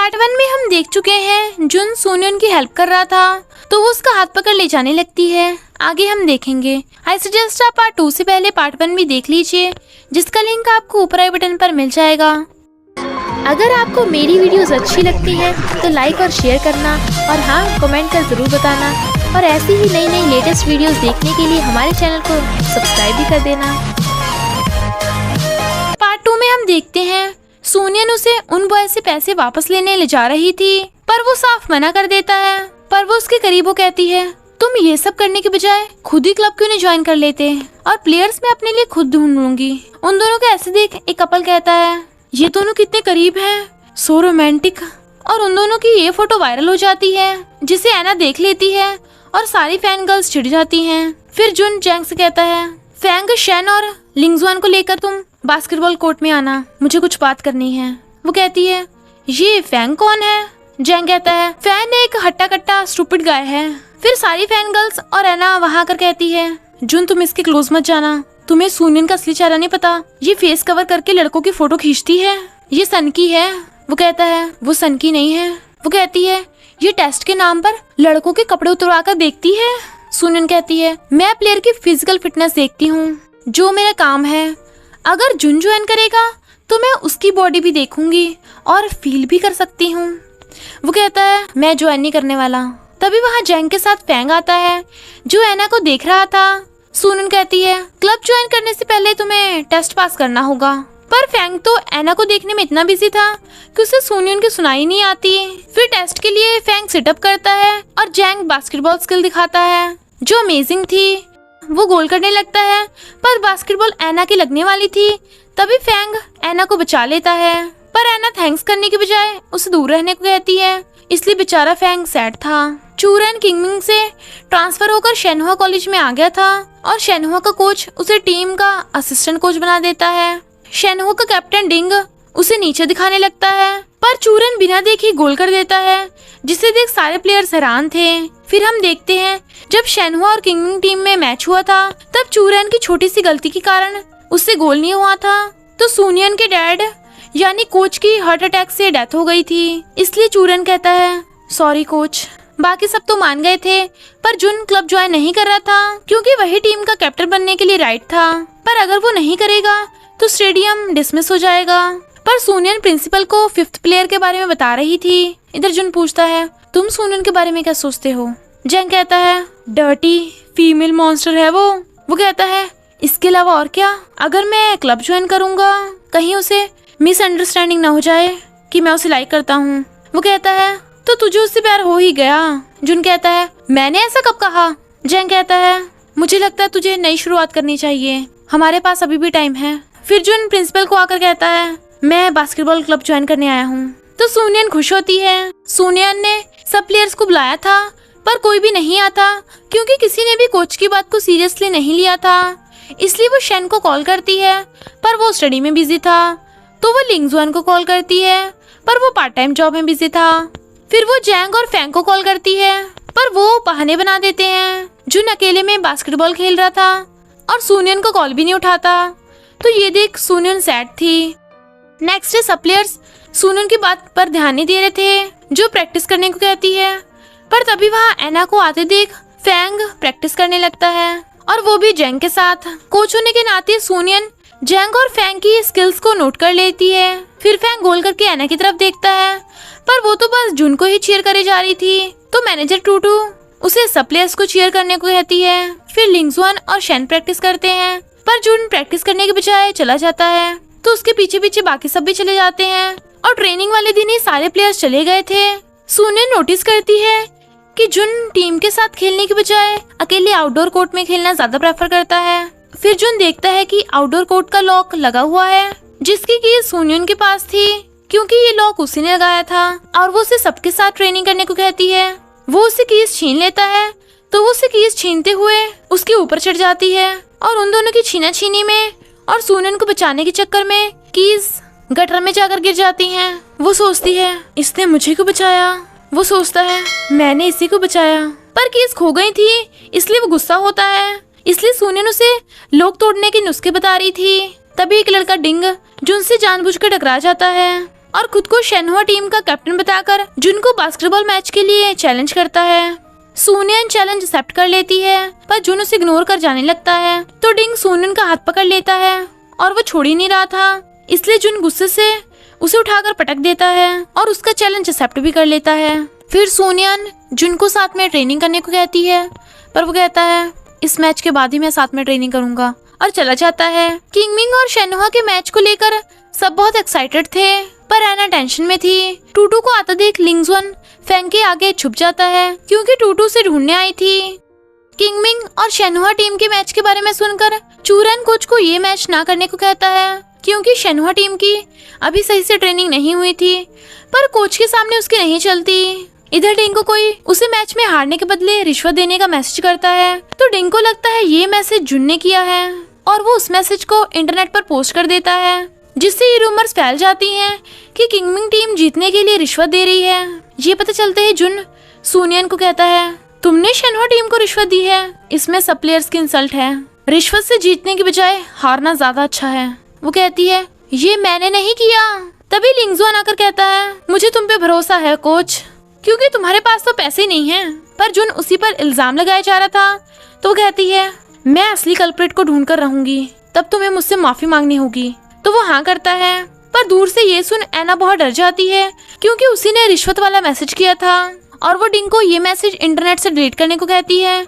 Part 1 में हम देख चुके हैं जुन सोनियन की हेल्प कर रहा था तो वो उसका हाथ पकड़ ले जाने लगती है। आगे हम देखेंगे। आई सजेस्ट आप पार्ट 2 से पहले पार्ट 1 भी देख लीजिए, जिसका लिंक आपको ऊपर आई बटन पर मिल जाएगा। अगर आपको मेरी वीडियोस अच्छी लगती है तो लाइक और शेयर करना, और हाँ, कमेंट कर जरूर बताना। और ऐसी ही नई नई लेटेस्ट वीडियोस देखने के लिए हमारे चैनल को सब्सक्राइब भी कर देना। पार्ट 2 में हम देखते हैं सोनियन उसे उन बॉय से पैसे वापस लेने ले जा रही थी, पर वो साफ मना कर देता है। पर वो उसके करीब कहती है, तुम ये सब करने के बजाय खुद ही क्लब क्यों नहीं ज्वाइन कर लेते, और प्लेयर्स मैं अपने लिए खुद ढूंढ लूंगी। उन दोनों को ऐसे देख एक कपल कहता है, ये दोनों कितने करीब हैं, सो रोमांटिक। और उन दोनों की ये फोटो वायरल हो जाती है, जिसे एना देख लेती है और सारी फैन गर्ल्स चिढ़ जाती हैं। फिर जुन जैंग से कहता है, फैंग, शेन और लिंगजुआन को लेकर तुम बास्केटबॉल कोर्ट में आना, मुझे कुछ बात करनी है। वो कहती है, ये फैंग कौन है? जैंग कहता है, फैन एक हट्टा कट्टा स्टूपिड गाय है। फिर सारी फैन गर्ल्स और एना वहाँ कर कहती है, जुन तुम इसके क्लोज मत जाना, तुम्हें सोनियन का असली चेहरा नहीं पता, ये फेस कवर करके लड़कों की फोटो खींचती है, ये सन की है। वो कहता है, वो सन की नहीं है। वो कहती है, ये टेस्ट के नाम पर लड़कों के कपड़े उतरवा कर देखती है। सोनियन कहती है, मैं प्लेयर की फिजिकल फिटनेस देखती हूँ, जो मेरा काम है। अगर जुन ज्वाइन करेगा तो मैं उसकी बॉडी भी देखूंगी और फील भी कर सकती हूँ। वो कहता है, मैं ज्वाइन नहीं करने वाला। तभी वहाँ जैंग के साथ फैंग आता है, जो एना को देख रहा था। सोनियन कहती है, क्लब ज्वाइन करने से पहले तुम्हें टेस्ट पास करना होगा। पर फैंग तो एना को देखने में इतना बिजी था कि उसे सोनियन की सुनाई नहीं आती। फिर टेस्ट के लिए फैंग सिटअप करता है और जैंग बास्केटबॉल स्किल दिखाता है, जो अमेजिंग थी। वो गोल करने लगता है, पर बास्केटबॉल एना की लगने वाली थी। तभी फैंग एना को बचा लेता है, पर एना थैंक्स करने के बजाय उसे दूर रहने को कहती है, इसलिए बेचारा फैंग सैड था। चूरन किंगमिंग से ट्रांसफर होकर शेनहुआ कॉलेज में आ गया था, और शेनहुआ का कोच उसे टीम का असिस्टेंट कोच बना देता है। शेनहुआ का कैप्टन डिंग उसे नीचे दिखाने लगता है, पर चूरन बिना देखे गोल कर देता है, जिसे देख सारे प्लेयर्स हैरान थे। फिर हम देखते हैं जब शेनहुआ और किंगमिंग टीम में मैच हुआ था, तब चूरन की छोटी सी गलती के कारण उससे गोल नहीं हुआ था, तो सोनियन के डैड यानी कोच की हार्ट अटैक से डेथ हो गई थी। इसलिए चूरन कहता है, सॉरी कोच। बाकी सब तो मान गए थे, पर जुन क्लब ज्वाइन नहीं कर रहा था, क्योंकि वही टीम का कैप्टन बनने के लिए राइट था। पर अगर वो नहीं करेगा तो स्टेडियम डिसमिस हो जाएगा। पर सोनियन प्रिंसिपल को 5th प्लेयर के बारे में बता रही थी। इधर जुन पूछता है, तुम सोनियन के बारे में क्या सोचते हो? जैंग कहता है, डर्टी फीमेल मॉन्स्टर है वो। वो कहता है, इसके अलावा और क्या? अगर मैं क्लब ज्वाइन करूंगा कहीं उसे मिसअंडरस्टैंडिंग ना हो जाए कि मैं उसे लाइक करता हूँ। वो कहता है, तो तुझे उससे प्यार हो ही गया। जुन कहता है, मैंने ऐसा कब कहा? जैंग कहता है, मुझे लगता है तुझे नई शुरुआत करनी चाहिए, हमारे पास अभी भी टाइम है। फिर जुन प्रिंसिपल को आकर कहता है, मैं बास्केटबॉल क्लब ज्वाइन करने आया हूँ। तो सोनियन खुश होती है। सोनियन ने सब प्लेयर्स को बुलाया था, पर कोई भी नहीं आता, क्योंकि किसी ने भी कोच की बात को सीरियसली नहीं लिया था। इसलिए वो शेन को कॉल करती है, पर वो स्टडी में बिजी था। तो वो लिंगजुआन को कॉल करती है, पर वो पार्ट टाइम जॉब में बिजी था। फिर वो जैंग और फैंग को कॉल करती है, पर वो बहाने बना देते हैं। जुन अकेले में बास्केटबॉल खेल रहा था और सोनियन को कॉल भी नहीं उठाता। तो ये देख सोनियन सैड थी। नेक्स्ट डे सब प्लेयर्स सोनियन की बात पर ध्यान नहीं दे रहे थे, जो प्रैक्टिस करने को कहती है। पर तभी वहाँ एना को आते देख फैंग प्रैक्टिस करने लगता है, और वो भी जैंग के साथ। कोच होने के नाते सोनियन जैंग और फैंग की स्किल्स को नोट कर लेती है। फिर फैंग गोल करके एना की तरफ देखता है, पर वो तो बस जुन को ही चीयर करे जा रही थी। तो मैनेजर टूटू उसे सब प्लेयर्स को चीयर करने को कहती है। फिर लिंगजुआन और शेन प्रैक्टिस करते हैं, पर जुन प्रैक्टिस करने के बजाय चला जाता है, तो उसके पीछे पीछे बाकी सब भी चले जाते हैं। और ट्रेनिंग वाले दिन ही सारे प्लेयर्स चले गए थे। सोनियन नोटिस करती है कि जुन टीम के साथ खेलने के बजाय अकेले आउटडोर कोर्ट में खेलना ज्यादा प्रेफर करता है। फिर जुन देखता है कि आउटडोर कोर्ट का लॉक लगा हुआ है, जिसकी की सोनियन के पास थी, क्योंकि ये लॉक उसी ने लगाया था। और वो उसे सबके साथ ट्रेनिंग करने को कहती है। वो उससे कीज छीन लेता है, तो वो उसे कीज छीनते हुए उसके ऊपर चढ़ जाती है, और उन दोनों की छीना छीनी में और सोनियन को बचाने के चक्कर में कीज गटर में जाकर गिर जाती हैं। वो सोचती है, इसने मुझे क्यों बचाया? वो सोचता है, मैंने इसी को बचाया। पर कीज खो गई थी, इसलिए वो गुस्सा होता है। इसलिए सोनियन उसे लॉक तोड़ने के नुस्खे बता रही थी। तभी एक लड़का डिंग जो उनसे जानबूझकर टकरा जाता है, और खुद को शेनहुआ टीम का कैप्टन बताकर जुन को बास्केटबॉल मैच के लिए चैलेंज करता है। सुनियन चैलेंज एक्सेप्ट कर लेती है, पर जुन उसे इग्नोर कर जाने लगता है तो डिंग सुनियन का हाथ पकड़ लेता है और वो छोड़ ही नहीं रहा था, इसलिए जुन गुस्से से उसे उठाकर पटक देता है और उसका चैलेंज एक्सेप्ट भी कर लेता है। फिर सुनियन जुन को साथ में ट्रेनिंग करने को कहती है, पर वो कहता है इस मैच के बाद ही मैं साथ में ट्रेनिंग करूंगा और चला जाता है। किंगमिंग और शेनहुआ के मैच को लेकर सब बहुत एक्साइटेड थे, पर एना टेंशन में थी। टूटू को आता देख लिंगजुन फैंग के आगे छुप जाता है क्योंकि टूटू से ढूंढने आई थी। किंगमिंग और शेनहुआ टीम के मैच के बारे में सुनकर चूरन कोच को ये मैच ना करने को कहता है क्योंकि शेनहुआ टीम की अभी सही से ट्रेनिंग नहीं हुई थी, पर कोच के सामने उसकी नहीं चलती। इधर डिंग को कोई उसे मैच में हारने के बदले रिश्वत देने का मैसेज करता है तो डिंग को लगता है ये मैसेज जुन ने किया है और वो उस मैसेज को इंटरनेट पर पोस्ट कर देता है, जिससे ये रूमर्स फैल जाती हैं कि किंगमिंग टीम जीतने के लिए रिश्वत दे रही है। ये पता चलते ही जुन सुनियन को कहता है तुमने शेनहुआ टीम को रिश्वत दी है, इसमें सब प्लेयर्स की इंसल्ट है। रिश्वत से जीतने की बजाय हारना ज्यादा अच्छा है। वो कहती है ये मैंने नहीं किया। तभी लिंगजुन आकर कहता है मुझे तुम पे भरोसा है कोच, क्योंकि तुम्हारे पास तो पैसे नहीं हैं। पर जुन उसी पर इल्जाम लगाया जा रहा था तो कहती है मैं असली कल्प्रिट को ढूंढ कर रहूंगी, तब तुम्हें मुझसे माफी मांगनी होगी। तो वो हाँ करता है, पर दूर से ये सुन एना बहुत डर जाती है क्योंकि उसी ने रिश्वत वाला मैसेज किया था और वो डिंग को ये मैसेज इंटरनेट से डिलीट करने को कहती है,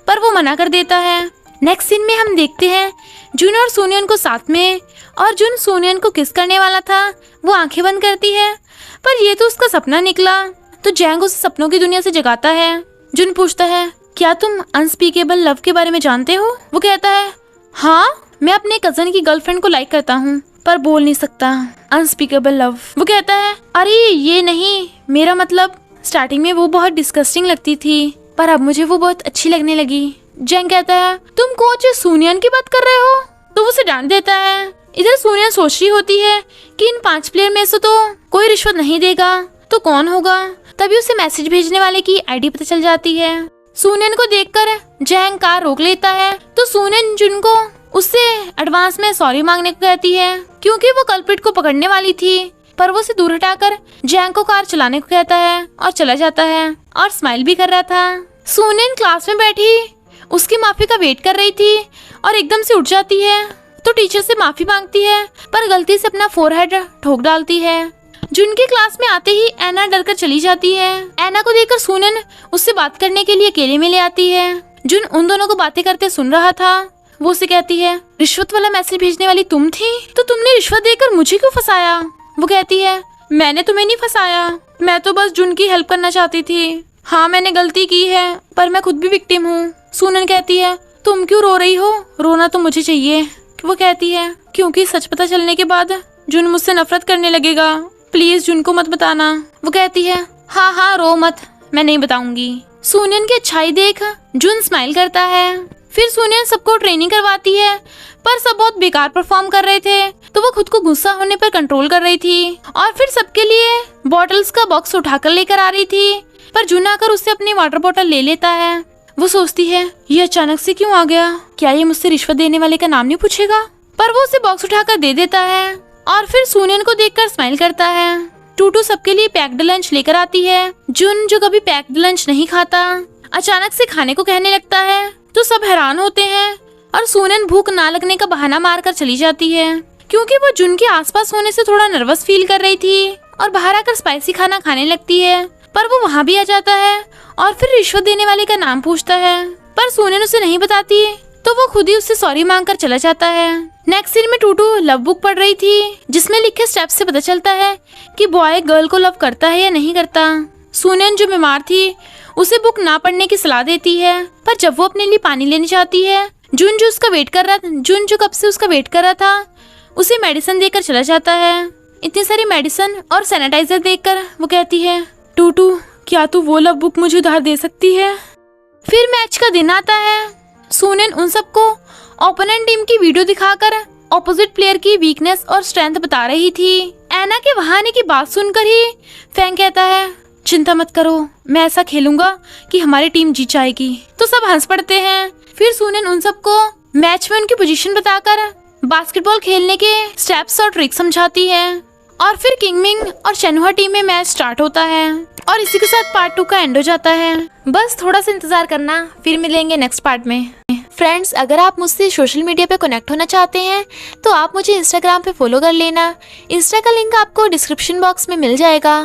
पर वो मना कर देता है। नेक्स्ट सीन में हम देखते हैं जुन और सुनियन को साथ में, और जुन सुनियन को किस करने वाला था। वो आंखें बंद करती है, पर ये तो उसका सपना निकला। तो जैंग उसे सपनों की दुनिया से जगाता है। जुन पूछता है क्या तुम अनस्पीकेबल लव के बारे में जानते हो? वो कहता है हाँ, मैं अपने कजन की गर्लफ्रेंड को लाइक करता हूँ पर बोल नहीं सकता। Unspeakable love. वो कहता है अरे ये नहीं, मेरा मतलब स्टार्टिंग में वो बहुत डिस्गस्टिंग लगती थी, पर अब मुझे वो बहुत अच्छी लगने लगी। जैंग कहता है तुम कोच सुनियन की बात कर रहे हो? तो वो उसे डांट देता है। इधर सुनियन सोच रही होती है कि इन 5 प्लेयर में से तो कोई रिश्वत नहीं देगा तो कौन होगा। तभी उसे मैसेज भेजने वाले की आईडी पता चल जाती है। सुनियन को देखकर जैंग कार रोक लेता है तो सुनियन जुन को उससे एडवांस में सॉरी मांगने को कहती है क्योंकि वो कल्प्रिट को पकड़ने वाली थी, पर वो उसे दूर हटाकर जैंग को कार चलाने को कहता है और चला जाता है और स्माइल भी कर रहा था। सुनियन क्लास में बैठी उसकी माफी का वेट कर रही थी और एकदम से उठ जाती है तो टीचर से माफी मांगती है, पर गलती से अपना फोरहेड ठोक डालती है। जुन की क्लास में आते ही एना डरकर चली जाती है। एना को देखकर सुनियन उससे बात करने के लिए अकेले में ले आती है। जुन उन दोनों को बातें करते सुन रहा था। वो उसे कहती है रिश्वत वाला मैसेज भेजने वाली तुम थी, तो तुमने रिश्वत देकर मुझे क्यों फंसाया? वो कहती है मैंने तुम्हें नहीं फंसाया, मैं तो बस जुन की हेल्प करना चाहती थी। हाँ मैंने गलती की है, पर मैं खुद भी विक्टिम हूँ। सुनियन कहती है तुम क्यों रो रही हो? रोना तो मुझे चाहिए। वो कहती है क्योंकि सच पता चलने के बाद जुन मुझसे नफरत करने लगेगा, प्लीज जुन को मत बताना। वो कहती है हाँ रो मत, मैं नहीं बताऊंगी। सुनियन की अच्छाई देख जुन स्माइल करता है। फिर सुनियन सबको ट्रेनिंग करवाती है, पर सब बहुत बेकार परफॉर्म कर रहे थे तो वो खुद को गुस्सा होने पर कंट्रोल कर रही थी और फिर सबके लिए बॉटल्स का बॉक्स उठाकर लेकर आ रही थी, पर जुन आकर उससे अपनी वाटर बॉटल ले लेता है। वो सोचती है ये अचानक से क्यों आ गया, क्या ये मुझसे रिश्वत देने वाले का नाम नहीं पूछेगा? पर वो उसे बॉक्स उठाकर दे देता है और फिर सुनियन को देखकर स्माइल करता है। टूटू सबके लिए पैक्ड लंच लेकर आती है। जुन जो कभी पैक्ड लंच नहीं खाता अचानक से खाने को कहने लगता है तो सब हैरान होते हैं और सुनियन भूख ना लगने का बहाना मारकर चली जाती है क्योंकि वो जुन के आसपास होने से थोड़ा नर्वस फील कर रही थी और बाहर आकर स्पाइसी खाना खाने लगती है, पर वो वहाँ भी आ जाता है और फिर रिश्वत देने वाले का नाम पूछता है, पर सुनियन उसे नहीं बताती तो वो खुद ही उससे सॉरी मांगकर चला जाता है। नेक्स्ट सीन में टूटू लव बुक पढ़ रही थी जिसमें लिखे स्टेप्स से पता चलता है कि बॉय गर्ल को लव करता है या नहीं करता। सुनियन जो बीमार थी उसे बुक ना पढ़ने की सलाह देती है, पर जब वो अपने लिए पानी लेने जाती है जुन जो कब से उसका वेट कर रहा था उसे मेडिसिन देकर चला जाता है। इतनी सारी मेडिसिन और सैनिटाइजर देखकर वो कहती है टूटू क्या तू वो लव बुक मुझे उधार दे सकती है? फिर मैच का दिन आता है। सुनियन उन सबको ओपोनेंट टीम की वीडियो दिखाकर ऑपोजिट प्लेयर की वीकनेस और स्ट्रेंथ बता रही थी। एना के वहां आने की बात सुनकर ही फैंग कहता है चिंता मत करो, मैं ऐसा खेलूंगा कि हमारी टीम जीत जाएगी। तो सब हंस पड़ते हैं। फिर सुनियन उन सबको मैच में उनकी पोजीशन बताकर बास्केटबॉल खेलने के स्टेप्स और ट्रिक्स समझाती है और फिर किंगमिंग और शेनहुआ टीम में मैच स्टार्ट होता है और इसी के साथ पार्ट 2 का एंड हो जाता है। बस थोड़ा सा इंतजार करना, फिर मिलेंगे नेक्स्ट पार्ट में। फ्रेंड्स, अगर आप मुझसे सोशल मीडिया पे कनेक्ट होना चाहते हैं तो आप मुझे इंस्टाग्राम पे फॉलो कर लेना। इंस्टा का लिंक आपको डिस्क्रिप्शन बॉक्स में मिल जाएगा।